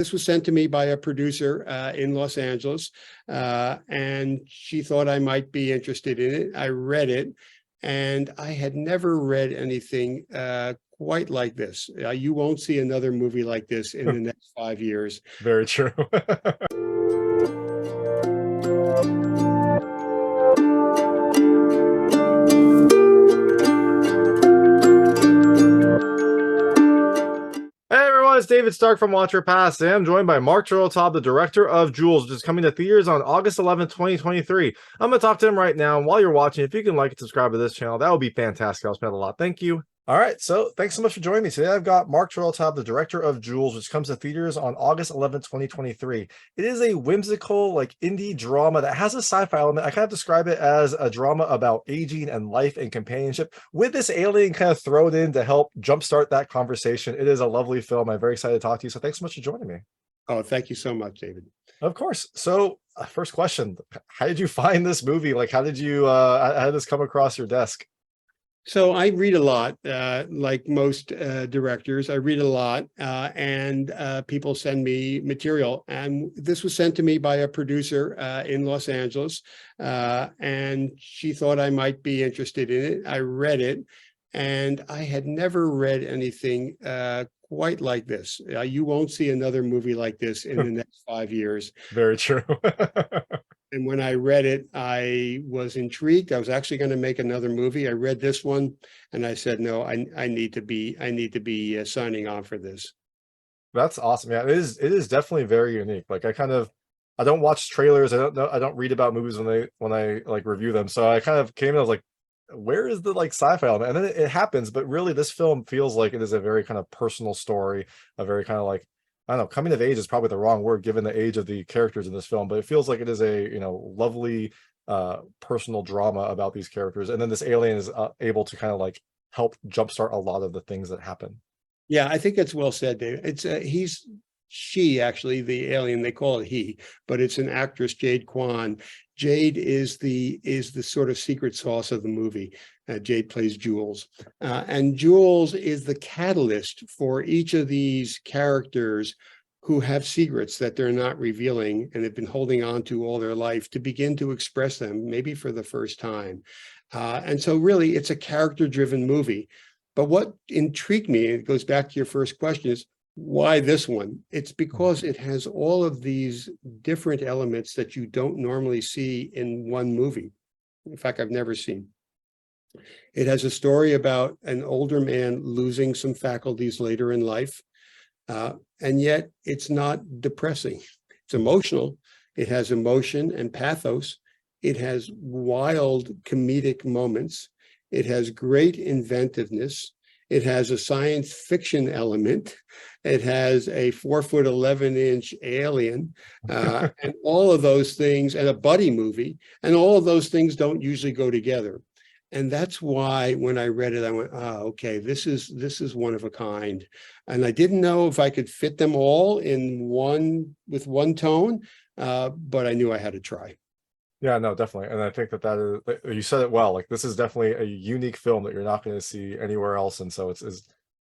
This was sent to me by a producer in Los Angeles, and she thought I might be interested in it. I read it, and I had never read anything quite like this. You won't see another movie like this in the next 5 years. Very true. Hey everyone, it's David Stark from Watch Your Past, and I'm joined by Marc Turtletaub, the director of Jules, which is coming to theaters on August 11th, 2023. I'm going to talk to him right now, and while you're watching, if you can like and subscribe to this channel, that would be fantastic. I'll spend a lot. Thank you. All right, so thanks so much for joining me. Today I've got Marc Turtletaub, the director of Jules, which comes to theaters on August 11th, 2023. It is a whimsical, like, indie drama that has a sci-fi element. I kind of describe it as a drama about aging and life and companionship, with this alien kind of thrown in to help jumpstart that conversation. It is a lovely film. I'm very excited to talk to you, so thanks so much for joining me. Oh, thank you so much, David. Of course. So, first question, how did you find this movie? Like, how did this come across your desk? So I read a lot, like most directors. I read a lot, and people send me material. And this was sent to me by a producer in Los Angeles, and she thought I might be interested in it. I read it, and I had never read anything quite like this. You won't see another movie like this in the next 5 years. Very true. And when I read it, I was intrigued. I was actually going to make another movie. I read this one, and I said, "No, I need to be signing on for this." That's awesome. Yeah, it is definitely very unique. Like, I don't watch trailers. I don't read about movies when I like review them. So I kind of came in, I was like, where is the like sci-fi element? And then it happens, but really this film feels like it is a very kind of personal story, a very kind of like, I don't know, coming of age is probably the wrong word given the age of the characters in this film, but it feels like it is a, lovely personal drama about these characters. And then this alien is able to kind of like help jumpstart a lot of the things that happen. Yeah, I think that's well said, Dave. It's she actually, the alien, they call it he, but it's an actress, Jade Quon. Jade is the sort of secret sauce of the movie. Jade plays Jules, and Jules is the catalyst for each of these characters who have secrets that they're not revealing and have been holding on to all their life to begin to express them, maybe for the first time. And so really, it's a character-driven movie. But what intrigued me, and it goes back to your first question, is why this one? It's because it has all of these different elements that you don't normally see in one movie. In fact, I've never seen. It has a story about an older man losing some faculties later in life, and yet it's not depressing. It's emotional. It has emotion and pathos. It has wild comedic moments. It has great inventiveness. It has a science fiction element. It has a 4'11" alien, and all of those things, and a buddy movie, and all of those things don't usually go together. And that's why when I read it, I went, "Oh, okay, this is one of a kind." And I didn't know if I could fit them all in with one tone, but I knew I had to try. Yeah, no, definitely. And I think that is, you said it well. Like, this is definitely a unique film that you're not going to see anywhere else. And so it's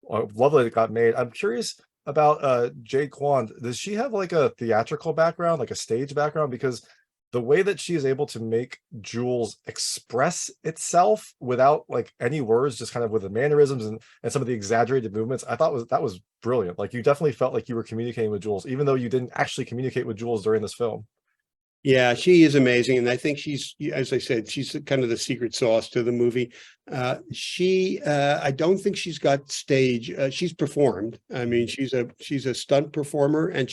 lovely that it got made. I'm curious about Jade Quon. Does she have like a theatrical background, like a stage background? Because the way that she is able to make Jules express itself without like any words, just kind of with the mannerisms and some of the exaggerated movements, I thought that was brilliant. Like, you definitely felt like you were communicating with Jules, even though you didn't actually communicate with Jules during this film. Yeah, she is amazing. And I think she's, as I said, she's kind of the secret sauce to the movie. I don't think she's got stage. She's performed. I mean, she's a stunt performer, and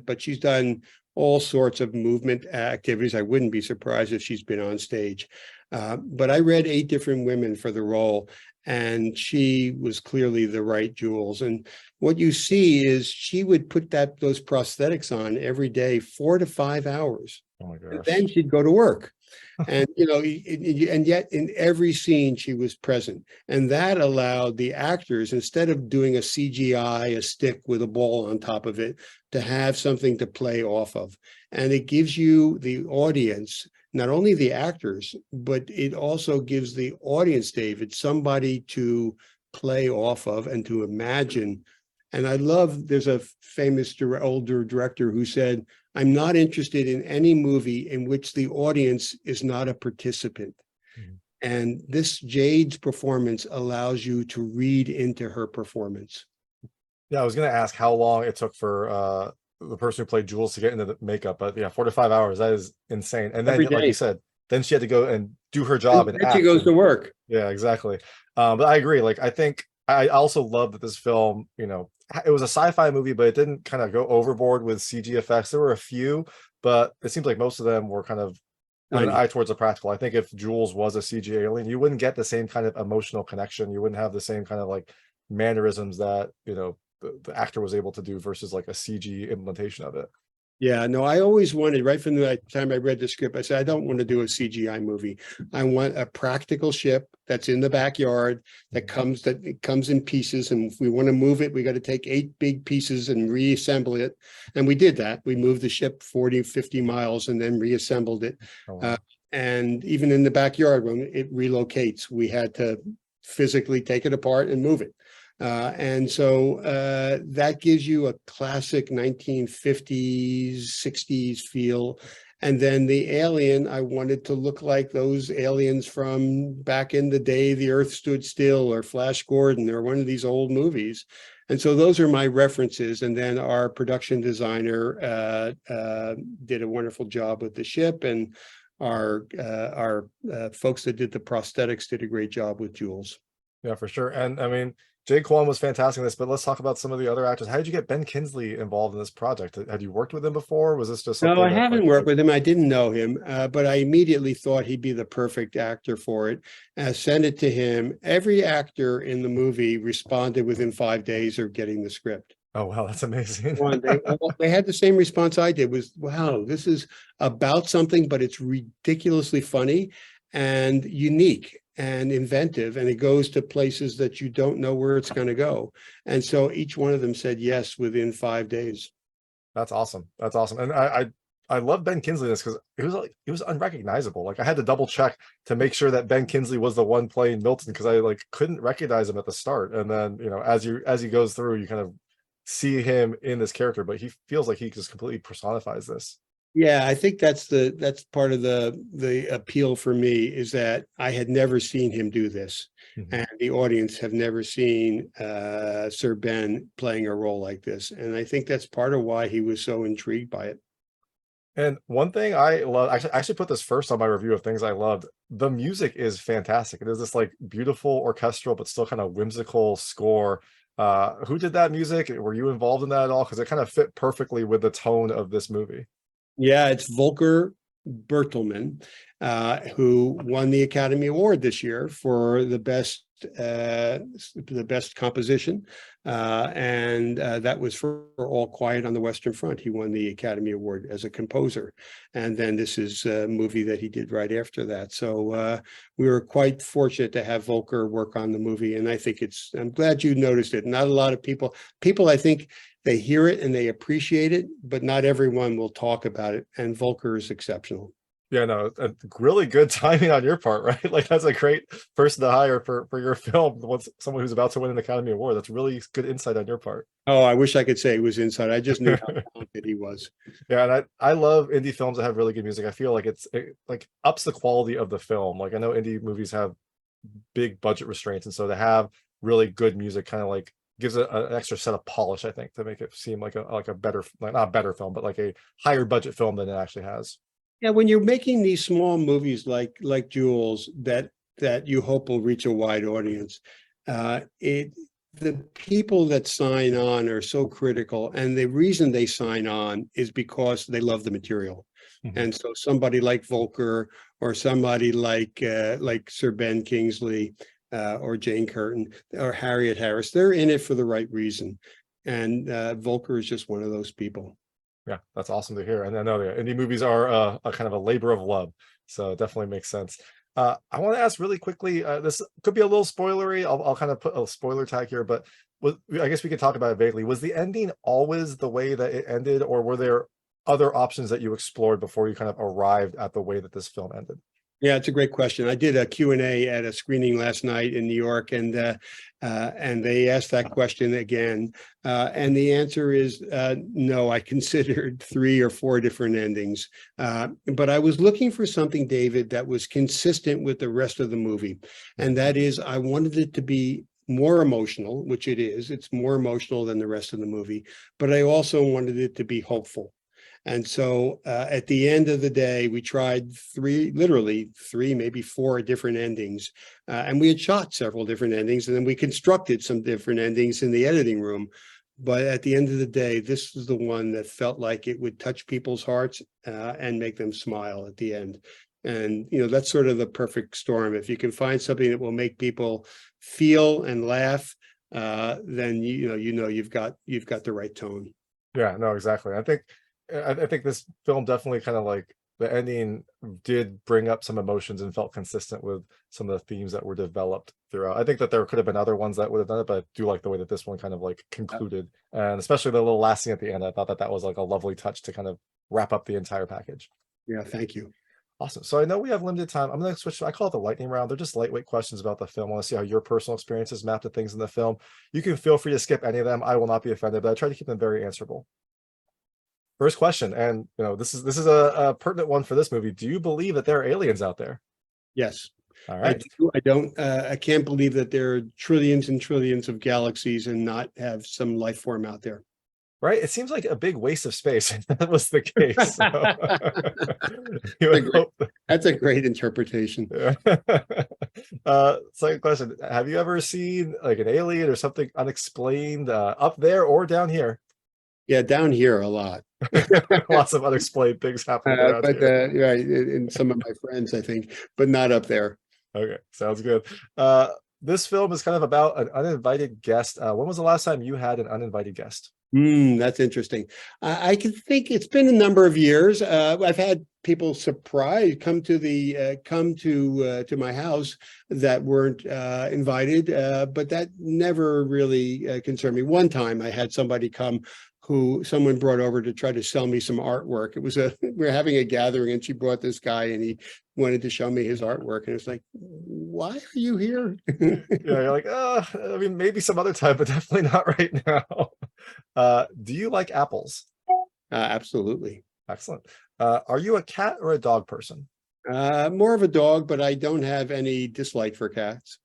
but she's done all sorts of movement activities. I wouldn't be surprised if she's been on stage. But I read 8 different women for the role, and she was clearly the right Jules. And what you see is she would put those prosthetics on every day, 4 to 5 hours. Oh my gosh. And then she'd go to work. And, and yet in every scene she was present. And that allowed the actors, instead of doing a CGI, a stick with a ball on top of it, to have something to play off of. And it gives you, the audience, not only the actors, but it also gives the audience, David, somebody to play off of and to imagine And I love, there's a famous older director who said, I'm not interested in any movie in which the audience is not a participant. Mhm. And this Jade's performance allows you to read into her performance. Yeah, I was gonna ask how long it took for the person who played Jules to get into the makeup, but yeah, 4 to 5 hours, that is insane. And then, Every like you day. said, then she had to go and do her job And and then she act. goes to work. Yeah, exactly. But I agree. Like, I think I also love that this film, you know, it was a sci-fi movie, but it didn't kind of go overboard with CG effects. There were a few, but it seems like most of them were kind of with I an know. eye towards the practical. I think if Jules was a CG alien, you wouldn't get the same kind of emotional connection. You wouldn't have the same kind of like mannerisms that, you know, the actor was able to do versus like a CG implementation of it. Yeah, no, I always wanted, right from the time I read the script, I said, I don't want to do a CGI movie. I want a practical ship that's in the backyard that it comes in pieces. And if we want to move it, we got to take 8 big pieces and reassemble it. And we did that. We moved the ship 40, 50 miles and then reassembled it. Oh, wow. And even in the backyard, when it relocates, we had to physically take it apart and move it. And so that gives you a classic 1950s, 60s feel. And then the alien, I wanted to look like those aliens from back in the day, The Earth Stood Still or Flash Gordon or one of these old movies. And so those are my references. And then our production designer did a wonderful job with the ship, and our folks that did the prosthetics did a great job with Jules. Yeah, for sure. And I mean, Jade Quon was fantastic in this, but let's talk about some of the other actors. How did you get Ben Kingsley involved in this project? Had you worked with him before? Was this just No, something I that haven't worked with him. I didn't know him, but I immediately thought he'd be the perfect actor for it. Sent it to him. Every actor in the movie responded within 5 days of getting the script. Oh, wow, that's amazing. They had the same response I did, was, wow, this is about something, but it's ridiculously funny and unique and inventive, and it goes to places that you don't know where it's going to go. And so each one of them said yes within 5 days. That's awesome. That's awesome. And I love Ben Kingsley in this because it was unrecognizable. Like, I had to double check to make sure that Ben Kingsley was the one playing Milton, because I like couldn't recognize him at the start. And then, you know, as he goes through, you kind of see him in this character, but he feels like he just completely personifies this. Yeah, I think that's part of the appeal for me, is that I had never seen him do this, and the audience have never seen Sir Ben playing a role like this, and I think that's part of why he was so intrigued by it. And one thing I love, I actually put this first on my review of things I loved. The music is fantastic. It is this like beautiful orchestral, but still kind of whimsical score. Who did that music? Were you involved in that at all? Because it kind of fit perfectly with the tone of this movie. Yeah, it's Volker Bertelmann, who won the Academy Award this year for the best composition, and that was for All Quiet on the Western Front. He won the Academy Award as a composer, and then this is a movie that he did right after that. So we were quite fortunate to have Volker work on the movie, and I think I'm glad you noticed it. Not a lot of people, I think, they hear it and they appreciate it, but not everyone will talk about it. And Volker is exceptional. Yeah, no, really good timing on your part, right? Like, that's a great person to hire for your film. Once someone who's about to win an Academy Award, that's really good insight on your part. Oh, I wish I could say it was inside. I just knew how talented he was. Yeah, and I love indie films that have really good music. I feel like it like ups the quality of the film. Like, I know indie movies have big budget restraints, and so to have really good music kind of like gives it an extra set of polish, I think, to make it seem like a better, like, not a better film, but like a higher budget film than it actually has. Yeah, when you're making these small movies like Jules that you hope will reach a wide audience, the people that sign on are so critical, and the reason they sign on is because they love the material. And so somebody like Volker, or somebody like Sir Ben Kingsley, or Jane Curtin, or Harriet Harris, they're in it for the right reason. And Volker is just one of those people. Yeah, that's awesome to hear. And I know the indie movies are a kind of a labor of love, so it definitely makes sense. I want to ask really quickly, this could be a little spoilery. I'll kind of put a spoiler tag here, but I guess we could talk about it vaguely. Was the ending always the way that it ended, or were there other options that you explored before you kind of arrived at the way that this film ended? Yeah, it's a great question. I did a Q&A at a screening last night in New York, and they asked that question again. And the answer is no. I considered 3 or 4 different endings, but I was looking for something, David, that was consistent with the rest of the movie. And that is, I wanted it to be more emotional, which it is. It's more emotional than the rest of the movie, but I also wanted it to be hopeful. And so at the end of the day, we tried literally 3, maybe 4 different endings. And we had shot several different endings, and then we constructed some different endings in the editing room. But at the end of the day, this was the one that felt like it would touch people's hearts and make them smile at the end. And, that's sort of the perfect storm. If you can find something that will make people feel and laugh, then, you've got the right tone. Yeah, no, exactly. I think this film definitely kind of like the ending did bring up some emotions and felt consistent with some of the themes that were developed throughout. I think that there could have been other ones that would have done it, but I do like the way that this one kind of like concluded, and especially the little last scene at the end. I thought that was like a lovely touch to kind of wrap up the entire package. Yeah, thank you. Awesome. So I know we have limited time. I'm going to switch. I call it the lightning round. They're just lightweight questions about the film. I want to see how your personal experiences map to things in the film. You can feel free to skip any of them. I will not be offended, but I try to keep them very answerable. First question, and this is a pertinent one for this movie. Do you believe that there are aliens out there? Yes. All right. I don't. I can't believe that there are trillions and trillions of galaxies and not have some life form out there. Right. It seems like a big waste of space. That was the case. That's a great interpretation. Second question: have you ever seen like an alien or something unexplained up there or down here? Yeah, down here a lot. Lots of unexplained things happening around here. Right, and some of my friends, I think, but not up there. Okay, sounds good. This film is kind of about an uninvited guest. When was the last time you had an uninvited guest? That's interesting. I can think it's been a number of years. I've had people come to my house that weren't invited, but that never really concerned me. One time I had somebody come who someone brought over to try to sell me some artwork. It was we were having a gathering, and she brought this guy, and he wanted to show me his artwork, and it's like, why are you here? Yeah, you're like, I mean, maybe some other time, but definitely not right now. Do you like apples? Absolutely. Excellent. Are you a cat or a dog person? More of a dog, but I don't have any dislike for cats.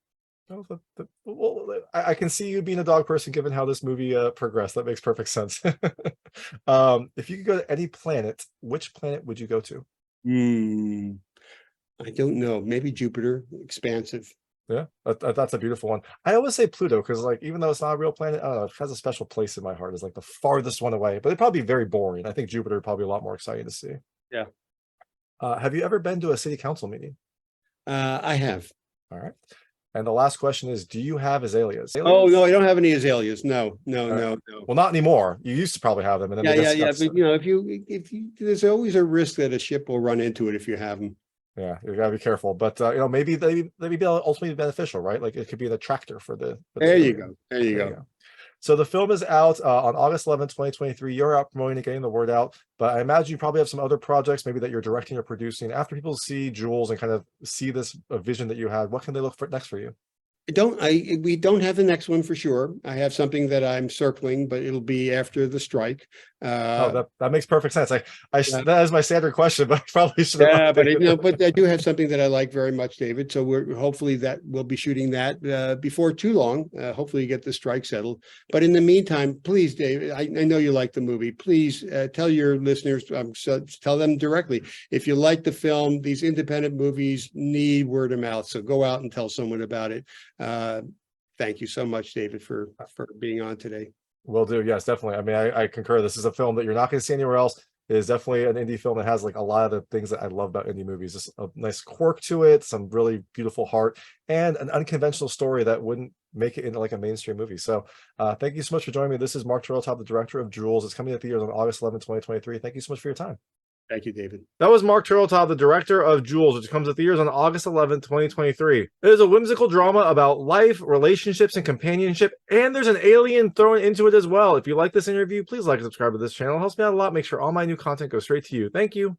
Well, I can see you being a dog person given how this movie progressed. That makes perfect sense. If you could go to any planet, which planet would you go to? I don't know. Maybe Jupiter. Expansive. Yeah, that's a beautiful one. I always say Pluto because, like, even though it's not a real planet, I don't know, it has a special place in my heart. It's like the farthest one away, but it'd probably be very boring. I think Jupiter would probably be a lot more exciting to see. Yeah. Have you ever been to a city council meeting? I have. All right. And the last question is, do you have azaleas? Oh, no, I don't have any azaleas. No. Well, not anymore. You used to probably have them. And then yeah. But if you, there's always a risk that a ship will run into it if you have them. Yeah, you gotta be careful. But maybe they'd be ultimately beneficial, right? Like it could be an attractor for the. There you go. So the film is out on August 11th, 2023. You're out promoting and getting the word out, but I imagine you probably have some other projects, maybe that you're directing or producing. After people see Jules and kind of see this vision that you had, what can they look for next for you? We don't have the next one for sure. I have something that I'm circling, but it'll be after the strike. That makes perfect sense. That is my standard question, but I probably should. Yeah, but I do have something that I like very much, David. So hopefully we'll be shooting that before too long. Hopefully you get the strike settled. But in the meantime, please, David, I know you like the movie. Please tell your listeners, tell them directly, if you like the film, these independent movies need word of mouth. So go out and tell someone about it. Thank you so much, David, for being on today. Will do. Yes, definitely. I mean, I concur. This is a film that you're not going to see anywhere else. It is definitely an indie film that has like a lot of the things that I love about indie movies. Just a nice quirk to it, some really beautiful heart, and an unconventional story that wouldn't make it into like a mainstream movie. So thank you so much for joining me. This is Marc Turtletaub, the director of Jules. It's coming to theaters on August 11th, 2023. Thank you so much for your time. Thank you, David. That was Marc Turtletaub, the director of Jules, which comes to theaters on August 11th, 2023. It is a whimsical drama about life, relationships, and companionship, and there's an alien thrown into it as well. If you like this interview, please like and subscribe to this channel. It helps me out a lot. Make sure all my new content goes straight to you. Thank you.